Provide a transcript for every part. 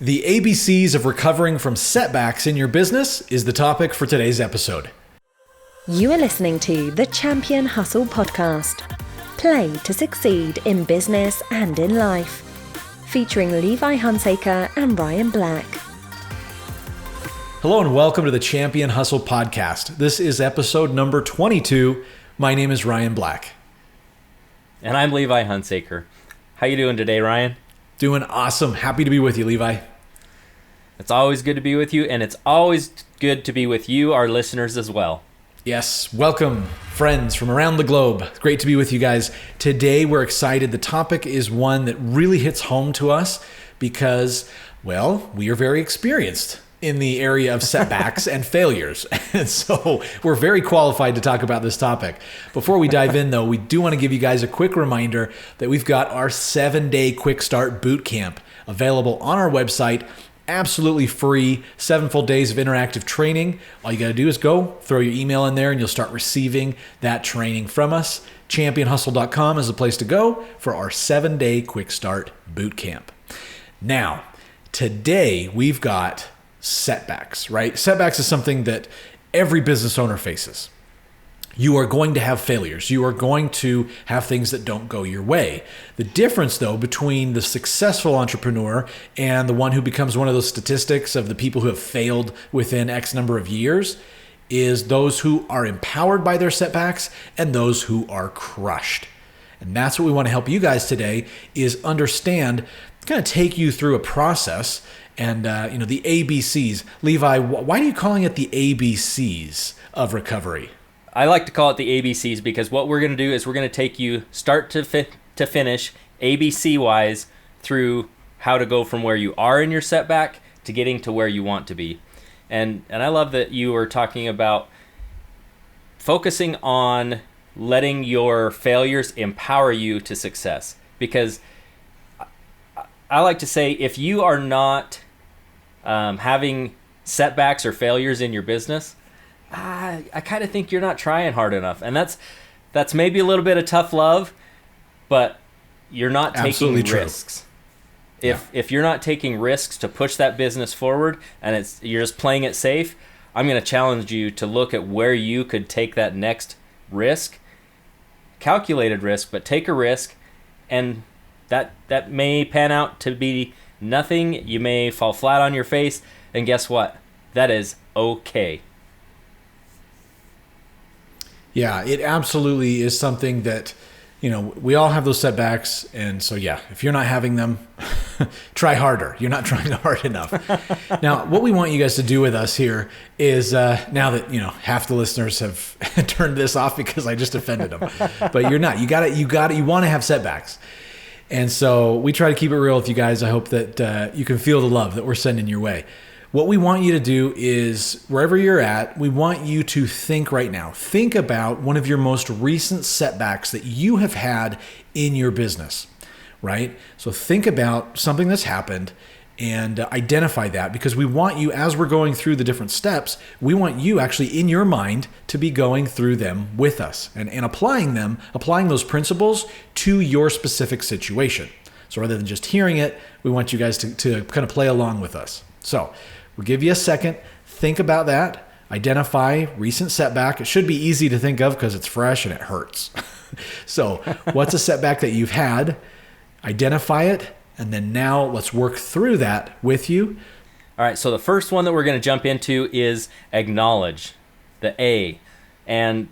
The ABCs of recovering from setbacks in your business is the topic for today's episode. You are listening to the Champion Hustle podcast. Play to succeed in business and in life. Featuring Levi Hunsaker and Ryan Black. Hello and welcome to the Champion Hustle podcast. This is episode number 22. My name is Ryan Black. And I'm Levi Hunsaker. How you doing today, Ryan? Doing awesome. Happy to be with you, Levi. It's always good to be with you, and it's always good to be with you, our listeners, as well. Yes, welcome, friends from around the globe. Great to be with you guys. Today, we're excited. The topic is one that really hits home to us because, well, we are very experienced in the area of setbacks and failures. And so we're very qualified to talk about this topic. Before we dive in, though, we do want to give you guys a quick reminder that we've got our 7-day quick start boot camp available on our website. Absolutely free, 7 full days of interactive training. All you got to do is go, throw your email in there, and you'll start receiving that training from us. championhustle.com is the place to go for our 7-day quick start boot camp. Now, today we've got setbacks, right? Setbacks is something that every business owner faces. You are going to have failures. You are going to have things that don't go your way. The difference, though, between the successful entrepreneur and the one who becomes one of those statistics of the people who have failed within X number of years is those who are empowered by their setbacks and those who are crushed. And that's what we want to help you guys today is understand, kind of take you through a process and, the ABCs. Levi, why are you calling it the ABCs of recovery? I like to call it the ABCs because what we're going to do is we're going to take you start to finish, ABC-wise, through how to go from where you are in your setback to getting to where you want to be. And I love that you were talking about focusing on letting your failures empower you to success. Because I like to say if you are not having setbacks or failures in your business, I kind of think you're not trying hard enough. And that's maybe a little bit of tough love, but you're not taking risks. If you're not taking risks to push that business forward and you're just playing it safe, I'm going to challenge you to look at where you could take that next risk, calculated risk, but take a risk, and that may pan out to be nothing. You may fall flat on your face, and guess what? That is okay. Yeah, it absolutely is something that, we all have those setbacks. And so, yeah, if you're not having them, try harder. You're not trying hard enough. Now, what we want you guys to do with us here is now that, half the listeners have turned this off because I just offended them, but you're not. You want to have setbacks. And so we try to keep it real with you guys. I hope that you can feel the love that we're sending your way. What we want you to do is, wherever you're at, we want you to think right now. Think about one of your most recent setbacks that you have had in your business, right? So think about something that's happened and identify that, because we want you, as we're going through the different steps, we want you actually in your mind to be going through them with us and applying those principles to your specific situation. So rather than just hearing it, we want you guys to kind of play along with us. So we'll give you a second. Think about that. Identify recent setback. It should be easy to think of because it's fresh and it hurts. So what's a setback that you've had? Identify it. And then now let's work through that with you. All right, so the first one that we're going to jump into is acknowledge, the A. And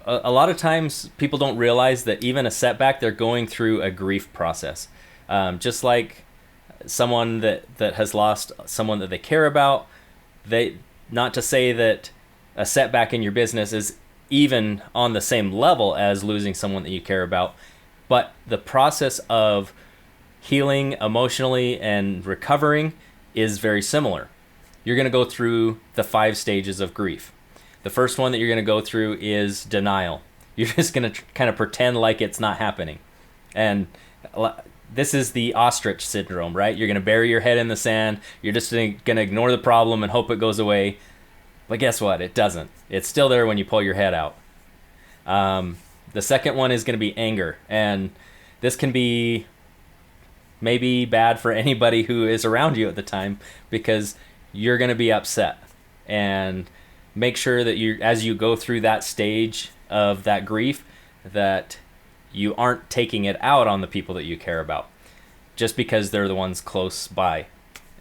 a lot of times people don't realize that even a setback, they're going through a grief process. Just like someone that has lost someone that they care about, not to say that a setback in your business is even on the same level as losing someone that you care about, but the process of healing emotionally and recovering is very similar. You're going to go through the 5 stages of grief. The first one that you're going to go through is denial. You're just going to kind of pretend like it's not happening. And this is the ostrich syndrome, right? You're going to bury your head in the sand. You're just going to ignore the problem and hope it goes away. But guess what? It doesn't. It's still there when you pull your head out. The second one is going to be anger. And this can be may be bad for anybody who is around you at the time, because you're going to be upset. And make sure that as you go through that stage of that grief, that you aren't taking it out on the people that you care about just because they're the ones close by.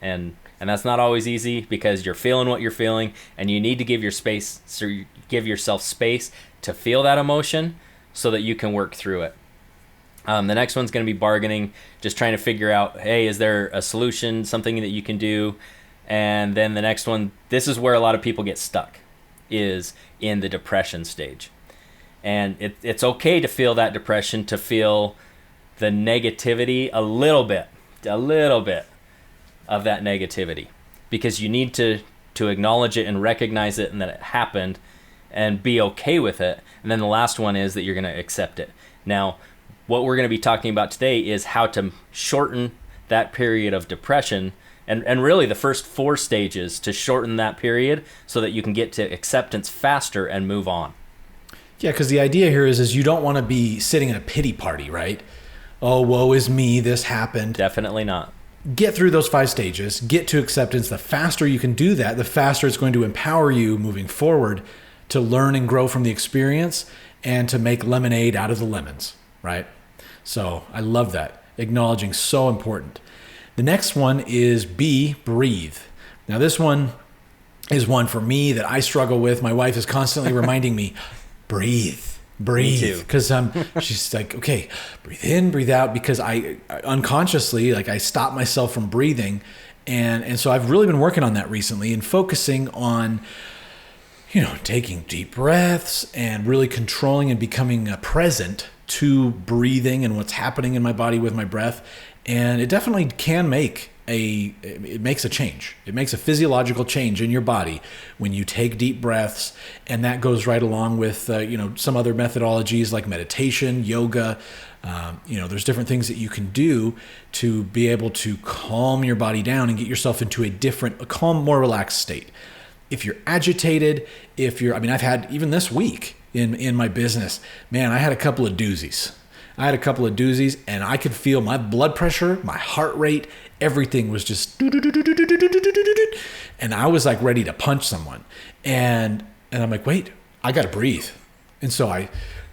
And that's not always easy, because you're feeling what you're feeling, and you need to give yourself space to feel that emotion so that you can work through it. The next one's going to be bargaining, just trying to figure out, hey, is there a solution, something that you can do? And then the next one, this is where a lot of people get stuck, is in the depression stage. And it's okay to feel that depression, to feel the negativity, a little bit of that negativity, because you need to acknowledge it and recognize it, and that it happened, and be okay with it. And then the last one is that you're going to accept it. Now, what we're going to be talking about today is how to shorten that period of depression, and really the first 4 stages to shorten that period so that you can get to acceptance faster and move on. Yeah, because the idea here is you don't want to be sitting in a pity party, right? Oh, woe is me, this happened. Definitely not. Get through those 5 stages, get to acceptance. The faster you can do that, the faster it's going to empower you moving forward to learn and grow from the experience and to make lemonade out of the lemons, right? So I love that. Acknowledging, so important. The next one is B, breathe. Now this one is one for me that I struggle with. My wife is constantly reminding me, breathe. Because she's like, okay, breathe in, breathe out, because I unconsciously, I stop myself from breathing. And so I've really been working on that recently and focusing on, taking deep breaths and really controlling and becoming present to breathing and what's happening in my body with my breath. And it definitely can it makes a change. It makes a physiological change in your body when you take deep breaths. And that goes right along with, some other methodologies like meditation, yoga. There's different things that you can do to be able to calm your body down and get yourself into a calm, more relaxed state. If you're agitated, I've had, even this week in my business, man, I had a couple of doozies. And I could feel my blood pressure, my heart rate, everything was just, and I was like ready to punch someone. And I'm like, wait, I got to breathe. And so I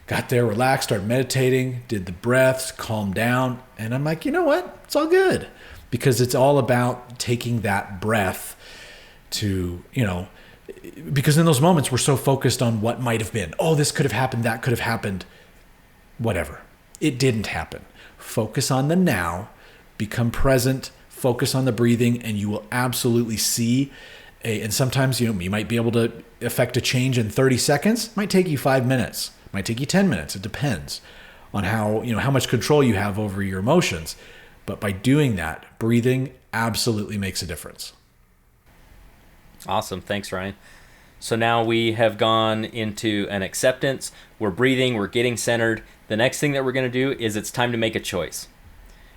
got there, relaxed, started meditating, did the breaths, calmed down. And I'm like, you know what? It's all good, because it's all about taking that breath to, because in those moments we're so focused on what might have been. Oh, this could have happened. That could have happened. Whatever. It didn't happen. Focus on the now, become present, focus on the breathing, and you will absolutely see and sometimes, you might be able to affect a change in 30 seconds. It might take you 5 minutes, it might take you 10 minutes. It depends on how much control you have over your emotions. But by doing that, breathing absolutely makes a difference. Awesome. Thanks, Ryan. So now we have gone into an acceptance. We're breathing. We're getting centered. The next thing that we're going to do is it's time to make a choice.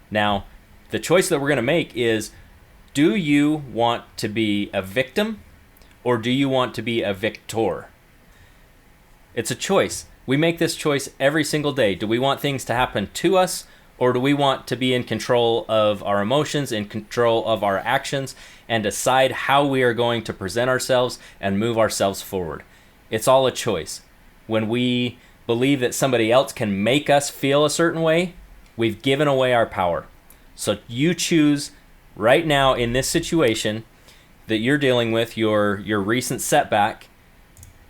Now, the choice that we're going to make is, do you want to be a victim or do you want to be a victor? It's a choice. We make this choice every single day. Do we want things to happen to us, or do we want to be in control of our emotions, in control of our actions, and decide how we are going to present ourselves and move ourselves forward? It's all a choice. When we believe that somebody else can make us feel a certain way, we've given away our power. So you choose right now in this situation that you're dealing with, your recent setback.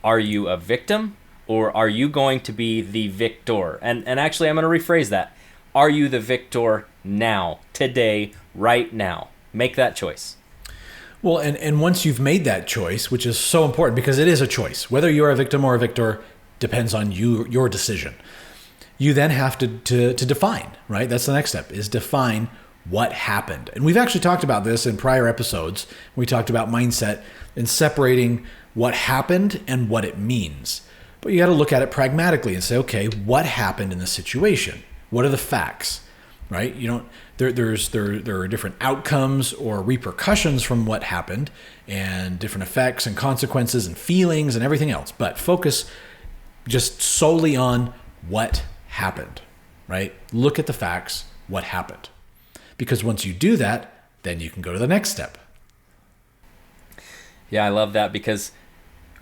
Are you a victim, or are you going to be the victor? And actually, I'm going to rephrase that. Are you the victor now, today, right now? Make that choice. Well, and once you've made that choice, which is so important because it is a choice, whether you're a victim or a victor depends on your decision. You then have to define, right? That's the next step, is define what happened. And we've actually talked about this in prior episodes. We talked about mindset and separating what happened and what it means. But you got to look at it pragmatically and say, okay, what happened in the situation? What are the facts, right? There are different outcomes or repercussions from what happened, and different effects and consequences and feelings and everything else. But focus just solely on what happened, right? Look at the facts, what happened. Because once you do that, then you can go to the next step. Yeah, I love that, because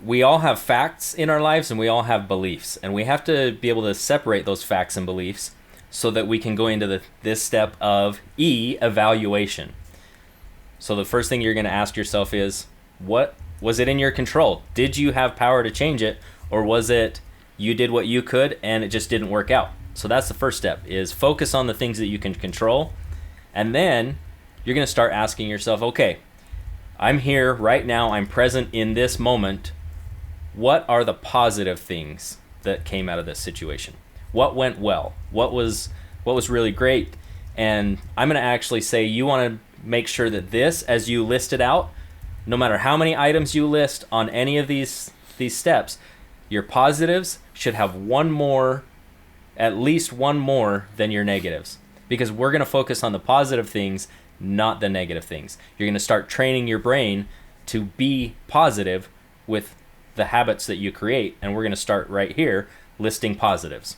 we all have facts in our lives and we all have beliefs, and we have to be able to separate those facts and beliefs so that we can go into this step of evaluation. So the first thing you're going to ask yourself is, what was it in your control? Did you have power to change it, or was it you did what you could and it just didn't work out? So that's the first step, is focus on the things that you can control. And then you're going to start asking yourself, okay, I'm here right now, I'm present in this moment. What are the positive things that came out of this situation? What went well? What was really great? And I'm going to actually say, you want to make sure that this, as you list it out, no matter how many items you list on any of these steps, your positives should have at least one more than your negatives, because we're going to focus on the positive things, not the negative things. You're going to start training your brain to be positive with the habits that you create, and we're going to start right here listing positives.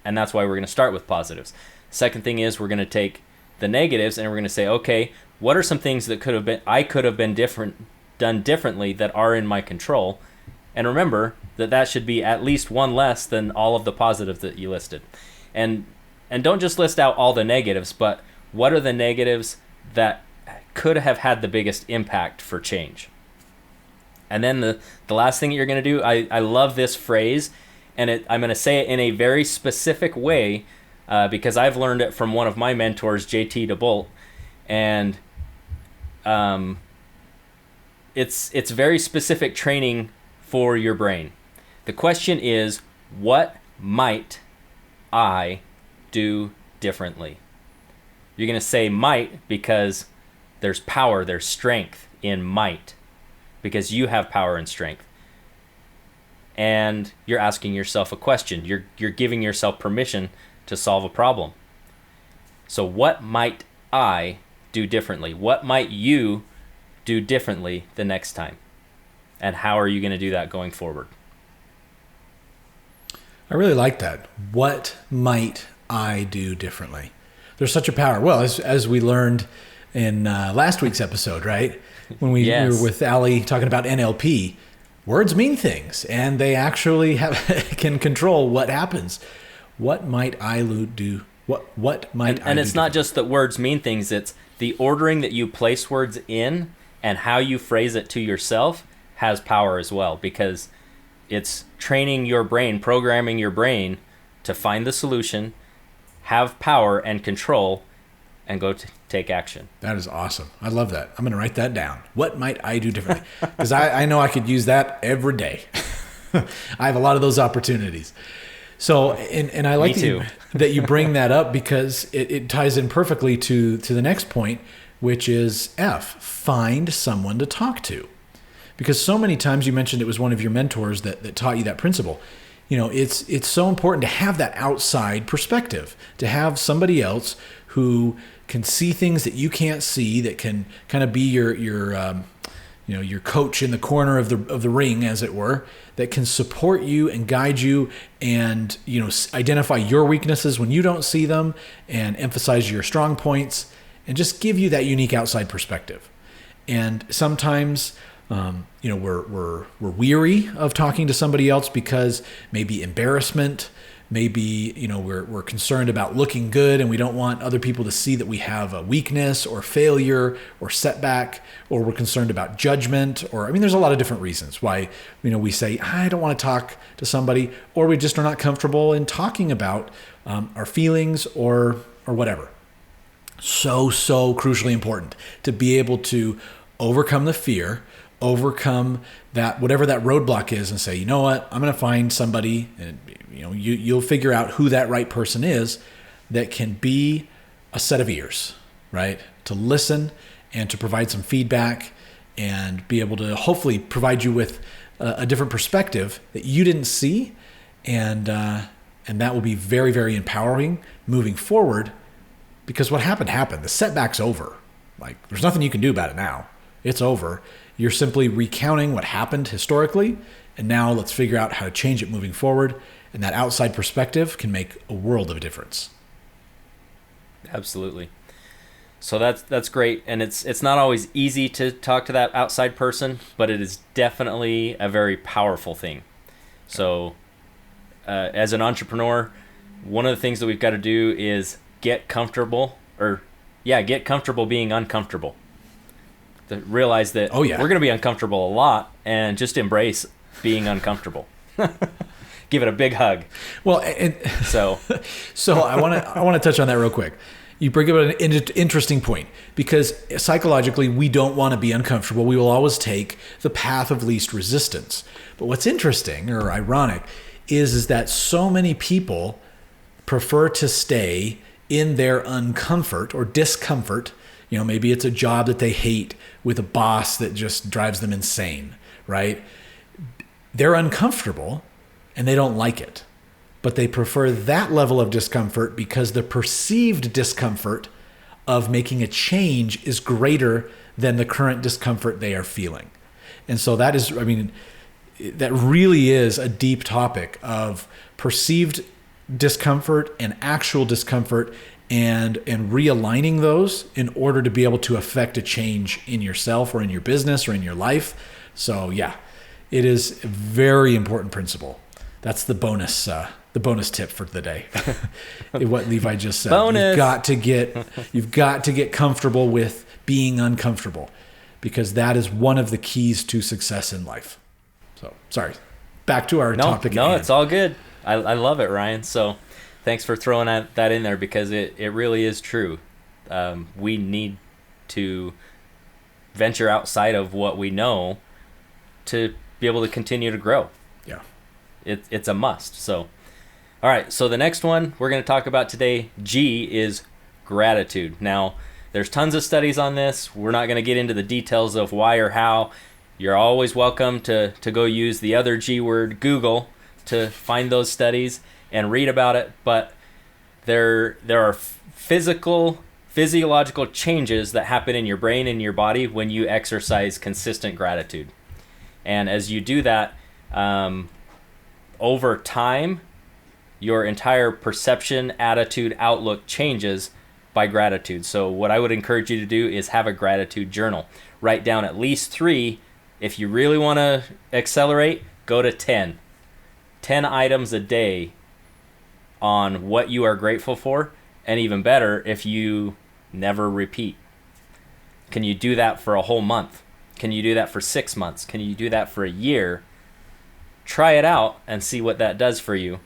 And that's why we're going to start with positives. Second thing is, we're going to take the negatives and we're going to say, okay, what are some things that I could have been done differently that are in my control? And remember that should be at least one less than all of the positives that you listed. And don't just list out all the negatives, but what are the negatives that could have had the biggest impact for change? And then the last thing that you're going to do, I love this phrase, and I'm going to say it in a very specific way, because I've learned it from one of my mentors, JT DeBolt, and it's very specific training for your brain. The question is, what might I do differently? You're going to say might because there's power, there's strength in might, because you have power and strength. And you're asking yourself a question. You're giving yourself permission to solve a problem. So what might I do differently? What might you do differently the next time? And how are you going to do that going forward? I really like that. What might I do differently? There's such a power. Well, as we learned in last week's episode, right? When we were with Ali talking about NLP, words mean things, and they actually can control what happens. What might I do? What might I do? And it's not just that words mean things. It's the ordering that you place words in and how you phrase it to yourself has power as well, because it's training your brain, programming your brain to find the solution, have power and control, and go to take action. That is awesome. I love that. I'm going to write that down. What might I do differently? Because I know I could use that every day. I have a lot of those opportunities. So, and I like that you bring that up, because it ties in perfectly to the next point, which is F, find someone to talk to. Because so many times, you mentioned it was one of your mentors that taught you that principle. You know, it's so important to have that outside perspective, to have somebody else who can see things that you can't see, that can kind of be your coach in the corner of the ring, as it were, that can support you and guide you, and identify your weaknesses when you don't see them, and emphasize your strong points, and just give you that unique outside perspective. And sometimes we're weary of talking to somebody else because maybe embarrassment, maybe we're concerned about looking good, and we don't want other people to see that we have a weakness or failure or setback, or we're concerned about judgment, or there's a lot of different reasons why we say, I don't want to talk to somebody, or we just are not comfortable in talking about our feelings or whatever. So crucially important to be able to overcome the fear, overcome that, whatever that roadblock is, and say, you know what, I'm going to find somebody, and you'll figure out who that right person is, that can be a set of ears, right? To listen and to provide some feedback, and be able to hopefully provide you with a different perspective that you didn't see, and that will be very, very empowering moving forward. Because what happened. The setback's over. Like, there's nothing you can do about it now. It's over. You're simply recounting what happened historically, and now let's figure out how to change it moving forward. And that outside perspective can make a world of a difference. Absolutely. So that's great, and it's not always easy to talk to that outside person, but it is definitely a very powerful thing. So as an entrepreneur, one of the things that we've got to do is get comfortable being uncomfortable. To realize that we're going to be uncomfortable a lot, and just embrace being uncomfortable. Give it a big hug. Well, and so I want to touch on that real quick. You bring up an interesting point, because psychologically we don't want to be uncomfortable. We will always take the path of least resistance. But what's interesting or ironic is that so many people prefer to stay in their uncomfort or discomfort. You know, maybe it's a job that they hate with a boss that just drives them insane, right? They're uncomfortable and they don't like it, but they prefer that level of discomfort because the perceived discomfort of making a change is greater than the current discomfort they are feeling. And so that is, that really is a deep topic of perceived discomfort and actual discomfort, and realigning those in order to be able to affect a change in yourself or in your business or in your life. So yeah, it is a very important principle. That's the bonus tip for the day. What Levi just said. Bonus. You've got to get comfortable with being uncomfortable, because that is one of the keys to success in life. So sorry, back to our topic. No, it's all good. I love it, Ryan. So thanks for throwing that in there, because it really is true. We need to venture outside of what we know to be able to continue to grow. Yeah. It's a must. So, all right. So the next one we're going to talk about today, G, is gratitude. Now, there's tons of studies on this. We're not going to get into the details of why or how. You're always welcome to go use the other G word, Google, to find those studies and read about it. But there are physiological changes that happen in your brain and your body when you exercise consistent gratitude. And as you do that, over time, your entire perception, attitude, outlook changes by gratitude. So what I would encourage you to do is have a gratitude journal. Write down at least 3. If you really want to accelerate, go to 10. 10 items a day on what you are grateful for, and even better, if you never repeat. Can you do that for a whole month? Can you do that for 6 months? Can you do that for a year? Try it out and see what that does for you.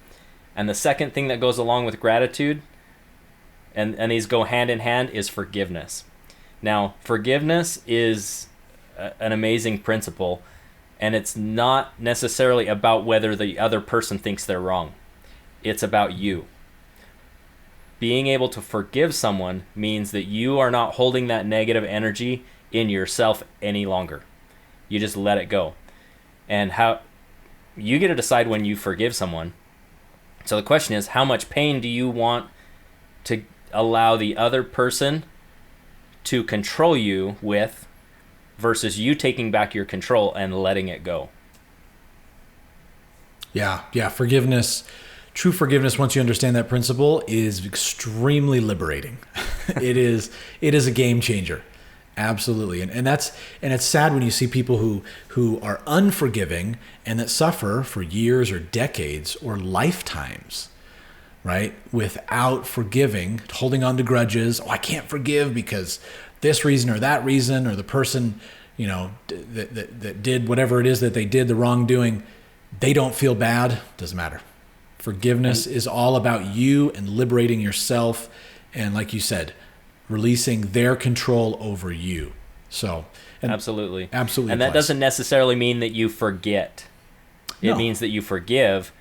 And the second thing that goes along with gratitude, and these go hand in hand, is forgiveness. Now, forgiveness is an amazing principle, and it's not necessarily about whether the other person thinks they're wrong. It's about you. Being able to forgive someone means that you are not holding that negative energy in yourself any longer. You just let it go. And how you get to decide when you forgive someone. So the question is, how much pain do you want to allow the other person to control you with, versus you taking back your control and letting it go? Yeah. Forgiveness, true forgiveness, once you understand that principle, is extremely liberating. It is a game changer. Absolutely. And it's sad when you see people who are unforgiving and that suffer for years or decades or lifetimes, right? Without forgiving, holding on to grudges. Oh, I can't forgive because this reason or that reason, or the person, that did whatever it is that they did, the wrongdoing, they don't feel bad. Doesn't matter. Forgiveness is all about you and liberating yourself. And like you said, releasing their control over you. So, absolutely. And that doesn't necessarily mean that you forget. It means that you forgive.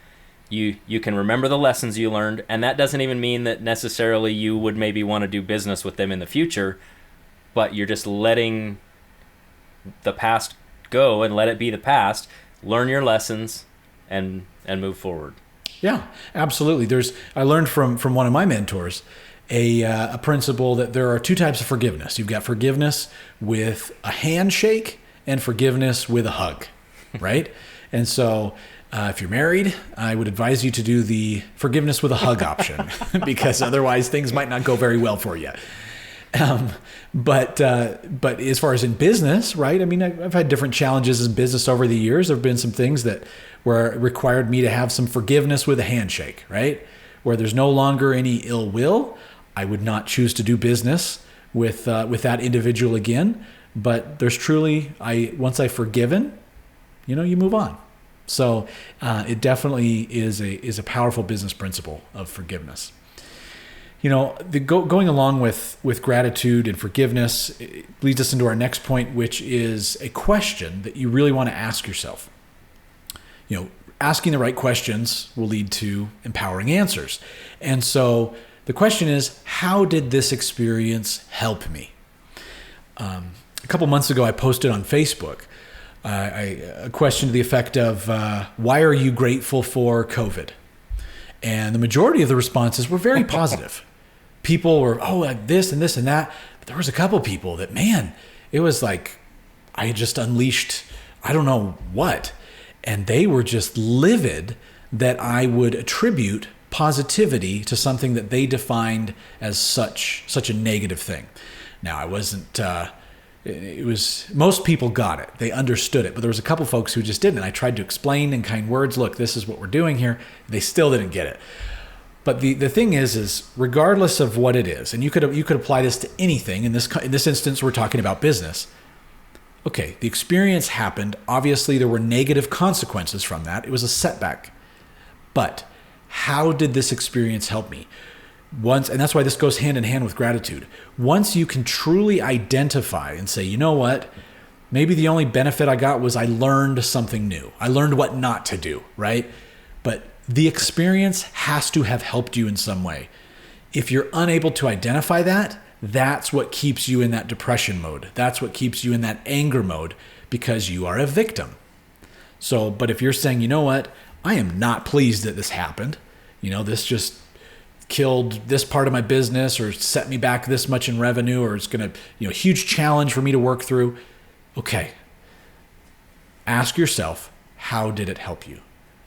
You can remember the lessons you learned, and that doesn't even mean that necessarily you would maybe want to do business with them in the future, but you're just letting the past go and let it be the past. Learn your lessons and move forward. Yeah, absolutely. I learned from one of my mentors a principle that there are 2 types of forgiveness. You've got forgiveness with a handshake and forgiveness with a hug, right? And so if you're married, I would advise you to do the forgiveness with a hug option because otherwise things might not go very well for you. But as far as in business, right? I mean, I've had different challenges in business over the years. There have been some things that required me to have some forgiveness with a handshake, right? Where there's no longer any ill will. I would not choose to do business with that individual again. But there's truly, once I've forgiven, you move on. So it definitely is a powerful business principle of forgiveness. Going along with gratitude and forgiveness, it leads us into our next point, which is a question that you really want to ask yourself. Asking the right questions will lead to empowering answers. And so the question is, how did this experience help me? A couple months ago, I posted on Facebook a question to the effect of, why are you grateful for COVID? And the majority of the responses were very positive. People were, this and this and that. But there was a couple people that, man, it was like I just unleashed, I don't know what. And they were just livid that I would attribute positivity to something that they defined as such a negative thing. Now, I wasn't, most people got it. They understood it. But there was a couple folks who just didn't. And I tried to explain in kind words, look, this is what we're doing here. They still didn't get it. But the thing is regardless of what it is, and you could apply this to anything. In this instance, we're talking about business. Okay, the experience happened. Obviously, there were negative consequences from that. It was a setback. But how did this experience help me? And that's why this goes hand in hand with gratitude. Once you can truly identify and say, you know what? Maybe the only benefit I got was I learned something new. I learned what not to do, right? But the experience has to have helped you in some way. If you're unable to identify that, that's what keeps you in that depression mode. That's what keeps you in that anger mode, because you are a victim. So, but if you're saying, you know what? I am not pleased that this happened. This just killed this part of my business or set me back this much in revenue, or it's going to, huge challenge for me to work through. Okay. Ask yourself, how did it help you?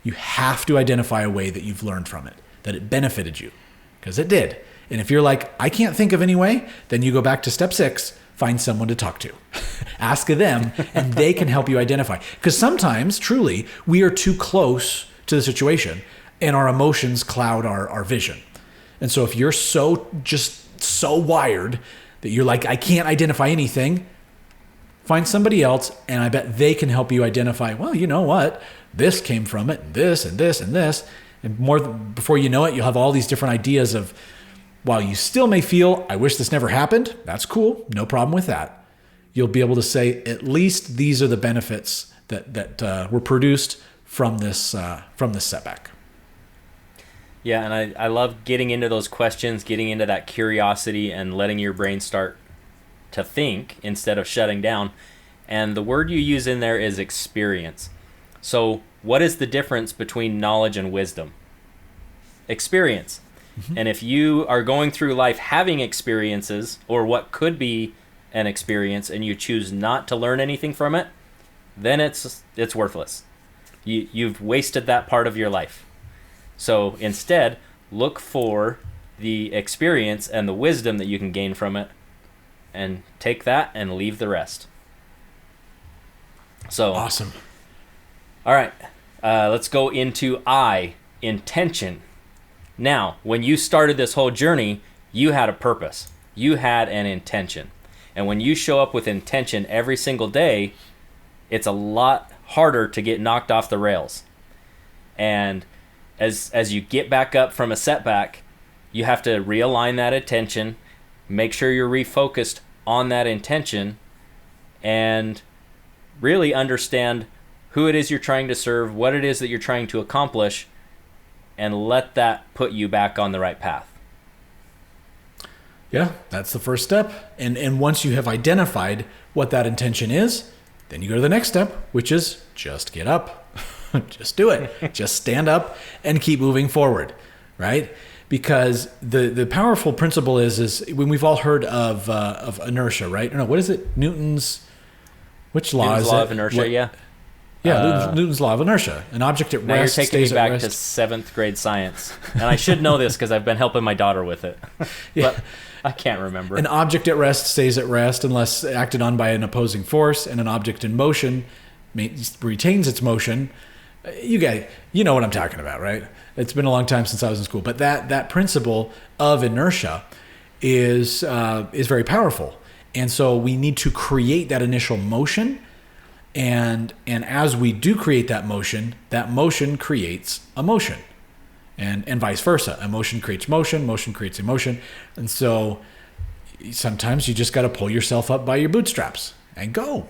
You have to identify a way that you've learned from it, that it benefited you, because it did. And if you're like, I can't think of any way, then you go back to step 6, find someone to talk to. Ask them, and they can help you identify. Because sometimes, truly, we are too close to the situation, and our emotions cloud our vision. And so if you're so wired that you're like, I can't identify anything, find somebody else, and I bet they can help you identify, well, you know what? This came from it, and this, and this, and this. And before you know it, you'll have all these different ideas of, while you still may feel, I wish this never happened, that's cool, no problem with that. You'll be able to say, at least these are the benefits that were produced from this setback. Yeah, and I love getting into those questions, getting into that curiosity and letting your brain start to think instead of shutting down. And the word you use in there is experience. So what is the difference between knowledge and wisdom? Experience. Mm-hmm. And if you are going through life having experiences, or what could be an experience, and you choose not to learn anything from it, then it's worthless. You've wasted that part of your life. So instead, look for the experience and the wisdom that you can gain from it, and take that and leave the rest. So awesome. All right, let's go into intention. Now, when you started this whole journey, you had a purpose. You had an intention. And when you show up with intention every single day, it's a lot harder to get knocked off the rails. And as you get back up from a setback, you have to realign that attention, make sure you're refocused on that intention, and really understand who it is you're trying to serve, what it is that you're trying to accomplish, and let that put you back on the right path. Yeah, that's the first step. And once you have identified what that intention is, then you go to the next step, which is just get up. Just do it. Just stand up and keep moving forward, right? Because the powerful principle is when we've all heard of inertia, right? No, what is it? Which law is it? Newton's law of inertia, yeah. Yeah, Newton's law of inertia. An object at now rest you're taking me back to 7th grade science. And I should know this because I've been helping my daughter with it. Yeah. I can't remember. An object at rest stays at rest unless acted on by an opposing force, and an object in motion retains its motion. You know what I'm talking about, right? It's been a long time since I was in school, but that principle of inertia is very powerful. And so we need to create that initial motion, and as we do create that motion creates a motion, and vice versa. Emotion creates motion, motion creates emotion. And so sometimes you just got to pull yourself up by your bootstraps and go.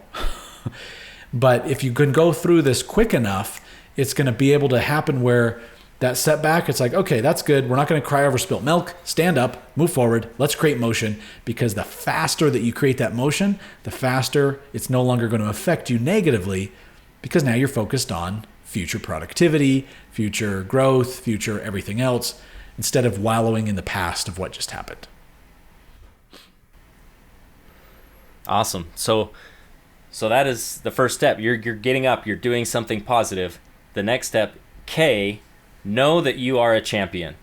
But if you can go through this quick enough, it's going to be able to happen where that setback, it's like, okay, that's good. We're not going to cry over spilt milk. Stand up, move forward. Let's create motion, because the faster that you create that motion, the faster it's no longer going to affect you negatively, because now you're focused on future productivity, future growth, future everything else, instead of wallowing in the past of what just happened. Awesome. So that is the first step. You're getting up, you're doing something positive. The next step, K, know that you are a champion.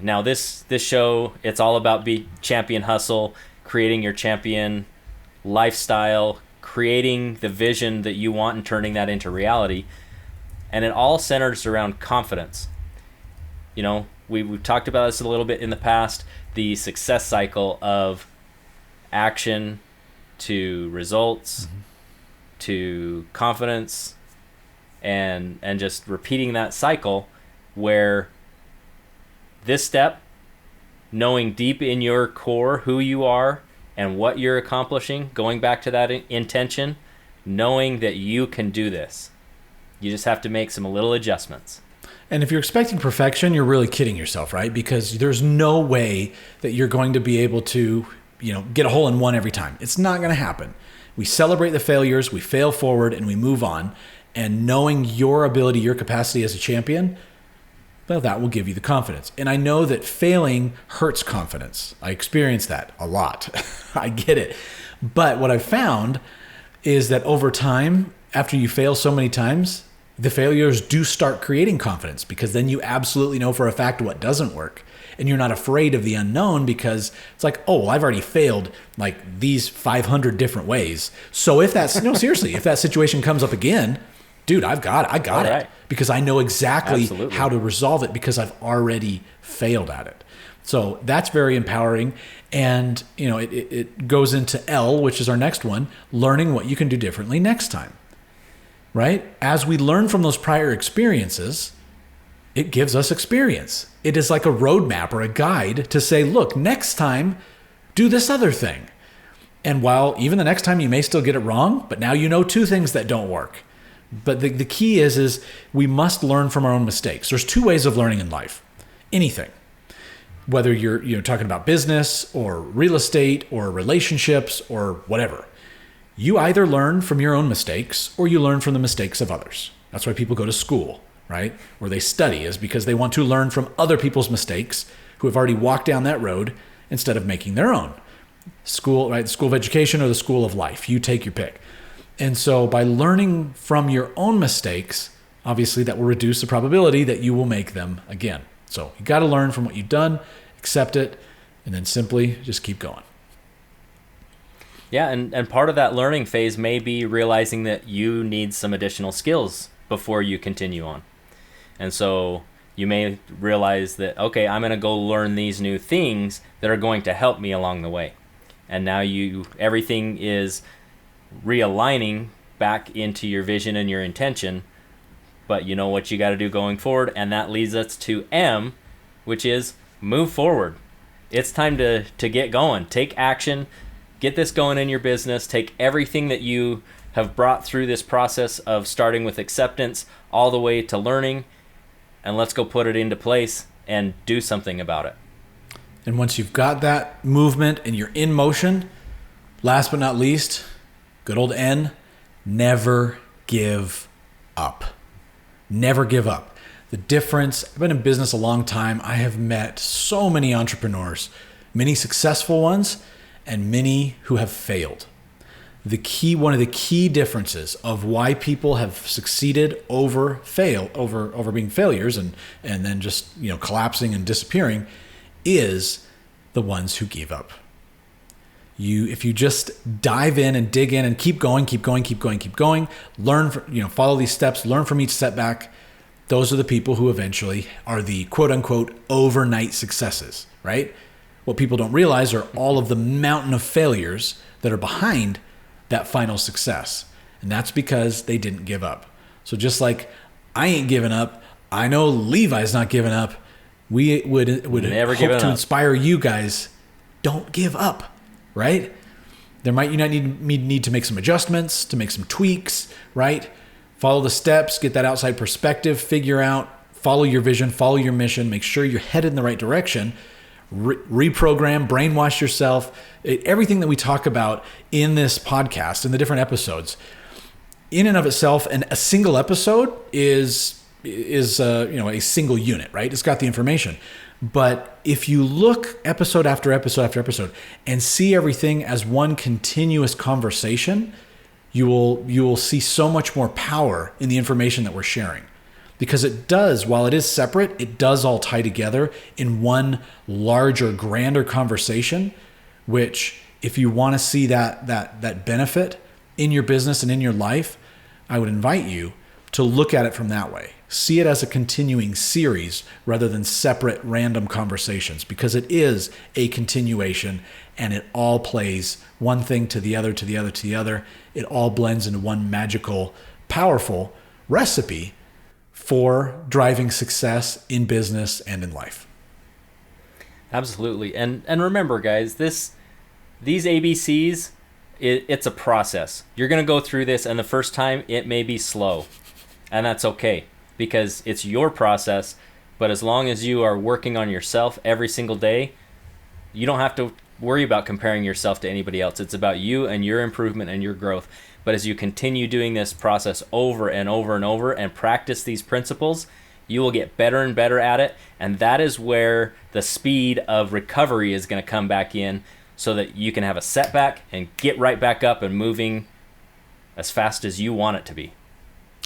Now this show, it's all about champion hustle, creating your champion lifestyle, creating the vision that you want and turning that into reality. And it all centers around confidence. You know, we've talked about this a little bit in the past, the success cycle of action to results, to confidence, and just repeating that cycle, where this step, knowing deep in your core who you are and what you're accomplishing, going back to that intention, knowing that you can do this. You just have to make some little adjustments. And if you're expecting perfection, you're really kidding yourself, right? Because there's no way that you're going to be able to, get a hole in one every time. It's not going to happen. We celebrate the failures, we fail forward, and we move on. And knowing your ability, your capacity as a champion, well, that will give you the confidence. And I know that failing hurts confidence. I experience that a lot. I get it. But what I've found is that over time, after you fail so many times, the failures do start creating confidence, because then you absolutely know for a fact what doesn't work. And you're not afraid of the unknown, because it's like, oh, well, I've already failed like these 500 different ways. So if that's, no, seriously, if that situation comes up again, dude, I got it. Right. Because I know exactly how to resolve it, because I've already failed at it. So that's very empowering. And, it goes into L, which is our next one, learning what you can do differently next time. Right? As we learn from those prior experiences, it gives us experience. It is like a roadmap or a guide to say, look, next time, do this other thing. And while even the next time you may still get it wrong, but now you know two things that don't work. But the key is we must learn from our own mistakes. There's two ways of learning in life. Anything. Whether you're talking about business or real estate or relationships or whatever. You either learn from your own mistakes or you learn from the mistakes of others. That's why people go to school, right? Or they study, is because they want to learn from other people's mistakes who have already walked down that road instead of making their own. School, right? The school of education or the school of life. You take your pick. And so by learning from your own mistakes, obviously that will reduce the probability that you will make them again. So you got to learn from what you've done, accept it, and then simply just keep going. Yeah, and part of that learning phase may be realizing that you need some additional skills before you continue on. And so you may realize that, okay, I'm going to go learn these new things that are going to help me along the way. And now everything is realigning back into your vision and your intention, but you know what you got to do going forward. And that leads us to M, which is move forward. It's time to get going. Take action. Get this going in your business. Take everything that you have brought through this process of starting with acceptance all the way to learning, and let's go put it into place and do something about it. And once you've got that movement and you're in motion, last but not least, good old N, never give up. Never give up. The difference, I've been in business a long time. I have met so many entrepreneurs, many successful ones, and many who have failed. One of the key differences of why people have succeeded over being failures and then just collapsing and disappearing is the ones who gave up. If you just dive in and dig in and keep going, learn, follow these steps, learn from each setback, those are the people who eventually are the quote unquote overnight successes, right? What people don't realize are all of the mountain of failures that are behind that final success. And that's because they didn't give up. So just like I ain't giving up, I know Levi's not giving up. We would Never hope to up. inspire you guys. Don't give up, right? You might need to make some adjustments, to make some tweaks, right? Follow the steps, get that outside perspective, figure out, follow your vision, follow your mission, make sure you're headed in the right direction, reprogram, brainwash yourself. Everything that we talk about in this podcast, in the different episodes, in and of itself, and a single episode is a single unit, right? It's got the information. But if you look episode after episode after episode and see everything as one continuous conversation, you will see so much more power in the information that we're sharing. Because it does, while it is separate, it does all tie together in one larger, grander conversation, which if you want to see that benefit in your business and in your life, I would invite you to look at it from that way. See it as a continuing series rather than separate random conversations, because it is a continuation and it all plays one thing to the other, to the other, to the other. It all blends into one magical, powerful recipe for driving success in business and in life. Absolutely. And remember, guys, these ABCs, it's a process. You're going to go through this, and the first time it may be slow, and that's okay, because it's your process. But as long as you are working on yourself every single day, you don't have to worry about comparing yourself to anybody else. It's about you and your improvement and your growth. But as you continue doing this process over and over and over and practice these principles, you will get better and better at it. And that is where the speed of recovery is going to come back in, so that you can have a setback and get right back up and moving as fast as you want it to be.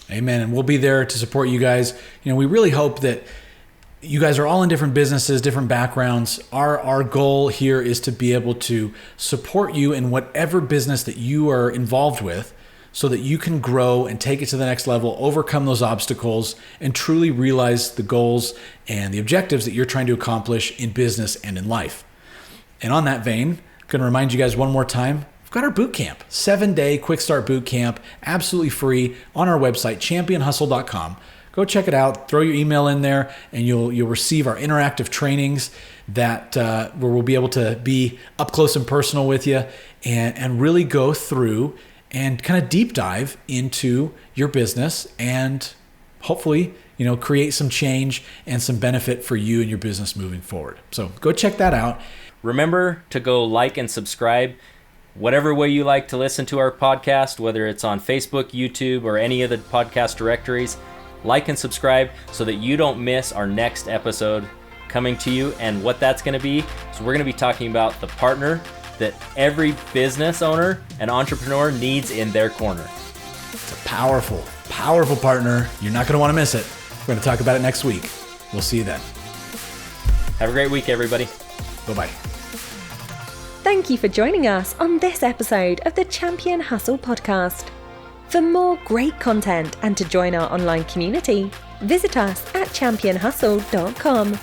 Amen. And we'll be there to support you guys. We really hope that you guys are all in different businesses, different backgrounds. Our goal here is to be able to support you in whatever business that you are involved with, so that you can grow and take it to the next level, overcome those obstacles, and truly realize the goals and the objectives that you're trying to accomplish in business and in life. And on that vein, I'm going to remind you guys one more time, we've got our boot camp, 7-day quick start boot camp, absolutely free on our website, championhustle.com. Go check it out, throw your email in there, and you'll receive our interactive trainings that where we'll be able to be up close and personal with you and really go through and kind of deep dive into your business and hopefully, create some change and some benefit for you and your business moving forward. So go check that out. Remember to go like and subscribe whatever way you like to listen to our podcast, whether it's on Facebook, YouTube, or any of the podcast directories. Like and subscribe so that you don't miss our next episode coming to you. And what that's going to be, so we're going to be talking about the partner that every business owner and entrepreneur needs in their corner. It's a powerful, powerful partner. You're not going to want to miss it. We're going to talk about it next week. We'll see you then. Have a great week, everybody. Bye-bye. Thank you for joining us on this episode of the Champion Hustle podcast. For more great content and to join our online community, visit us at championhustle.com.